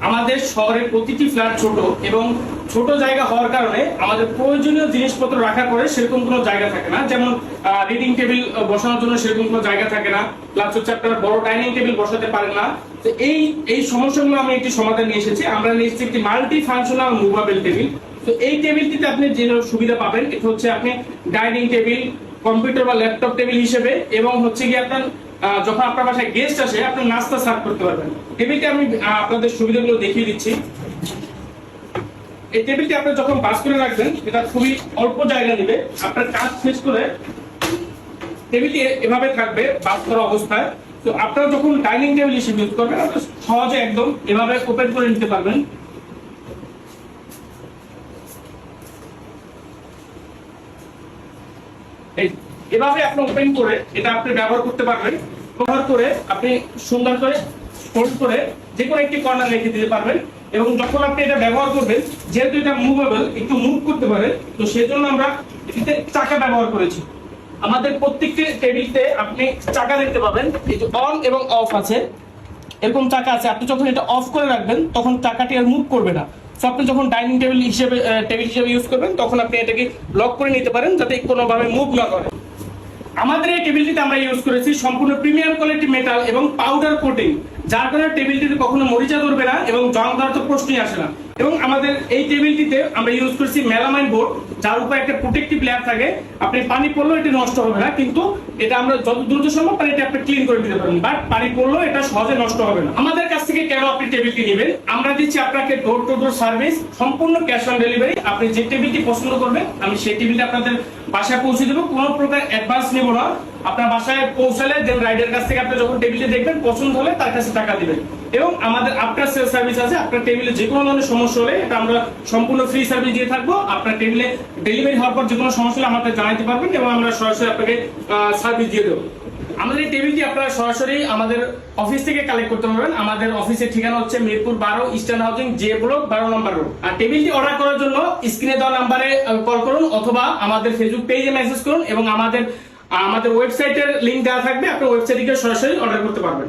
আমাদের শহরের প্রতিটি ফ্ল্যাট ছোট এবং ছোট জায়গা হওয়ার কারণে আমাদের প্রয়োজনীয় জিনিসপত্র রাখার পরে সেরকম কোনো জায়গা থাকে না। যেমন রিডিং টেবিল বসানোর জন্য সেরকম কোনো জায়গা থাকে না, প্লাস হচ্ছে আপনারা বড় ডাইনিং টেবিল বসাতে পারেন না। তো এই সমস্যাগুলো আমি একটি সমাধান নিয়ে এসেছি। আমরা নিয়ে এসেছি একটি মাল্টি ফাংশনাল মুভেবল টেবিল। তো এই টেবিলটিতে আপনি যে সুবিধা পাবেন এটা হচ্ছে আপনি ডাইনিং টেবিল, কম্পিউটার বা ল্যাপটপ টেবিল হিসেবে, এবং হচ্ছে কি আপনার যখন আপনার বাসায় গেস্ট আসে আপনি নাস্তা সার্ভ করতে পারবেন। টেবিলটি আমি আপনাদের সুবিধাগুলো দেখিয়ে দিচ্ছি। এই টেবিলটি আপনি যখন বাস করে রাখবেন এটা খুবই অল্প জায়গা নেবে। আপনার কাজ শেষ করে টেবিলটি এভাবে থাকবে বাস করা অবস্থায়। তো আপনারা যখন ডাইনিং টেবিল হিসেবে ইউজ করবেন আপনারা সহজে একদম এভাবে ওপেন করে নিতে পারবেন। এভাবে আপনি ওপেন করে এটা আপনি ব্যবহার করতে পারবেন। ব্যবহার করে আপনি সুন্দর করে ফোল্ড করে যে কোনো একটি কর্নার রেখে দিতে পারবেন। এবং যখন আপনি এটা ব্যবহার করবেন, যেহেতু এটা মুভেবল, একটু মুভ করতে পারে, তো সেজন্য আমরা এটিতে চাকা ব্যবহার করেছি। আমাদের প্রত্যেকটি টেবিলতে আপনি চাকা দেখতে পাবেন, এই যে অন এবং অফ আছে, এরকম চাকা আছে। আপনি যখন এটা অফ করে রাখবেন তখন চাকাটি আর মুভ করবে না। তো আপনি যখন ডাইনিং টেবিল হিসেবে ইউজ করবেন তখন আপনি এটাকে লক করে নিতে পারেন যাতে কোনোভাবে মুভ না করে। আমাদের এই টেবিলটিতে আমরা ইউজ করেছি সম্পূর্ণ প্রিমিয়াম কোয়ালিটি মেটাল এবং পাউডার কোটিং, যার কারণে টেবিলটিতে কখনো মরিচা ধরবে না এবং জং ধরার তো প্রশ্নই আসে না। এবং আমাদের এই টেবিলটিতে আমরা ইউজ করেছি মেলামাইন বোর্ড, যার উপরে একটা প্রোটেক্টিভ লেয়ার থাকে। আপনি পানি পড়লেও এটা নষ্ট হবে না, কিন্তু এটা আমরা যত দ্রুত সম্ভব পানিটা আপনি ক্লিন করে দিতে পারেন, বাট পানি পড়লেও এটা সহজে নষ্ট হবে না। আমাদের কাছ থেকে কেন আপনি টেবিলটি নেবেন? আমরা দিচ্ছি আপনাকে ডোর টু ডোর সার্ভিস, সম্পূর্ণ ক্যাশ অন ডেলিভারি। আপনি যে টেবিলটি পছন্দ করবেন আমি সেই টেবিলটা আপনাদের বাসায় পৌঁছে দেবো, কোনো প্রকার অ্যাডভান্স নেব না। আপনার বাসায় পৌঁছালে দেন রাইডের কাছ থেকে আপনি যখন টেবিলটি দেখবেন পছন্দ হলে তার কাছে টাকা দিবেন। এবং আমাদের আফটার সেল সার্ভিস আছে। আপনার টেবিলে যে কোনো ধরনের সমস্যা হলে এটা আমরা সম্পূর্ণ ফ্রি সার্ভিস দিয়ে থাকবো। আপনার টেবিলে ডেলিভারি হওয়ার পর যে কোনো সমস্যা হলে আমাদের জানাতে পারবেন এবং আমরা সরাসরি আপনাকে সার্ভিস দিয়ে দেবো। আমাদের এই টেবিলটি আপনারা সরাসরি আমাদের অফিস থেকে কালেক্ট করতে পারবেন। আমাদের অফিসের ঠিকানা হচ্ছে Mirpur 12 eastern housing J block 12 নম্বর রোড। আর টেবিলটি অর্ডার করার জন্য স্ক্রিনে দেওয়া নাম্বারে কল করুন অথবা আমাদের ফেসবুক পেজে মেসেজ করুন এবং আমাদের ওয়েবসাইটের লিংক দেওয়া থাকবে, আপনি ওয়েবসাইটে গিয়ে সরাসরি অর্ডার করতে পারবেন।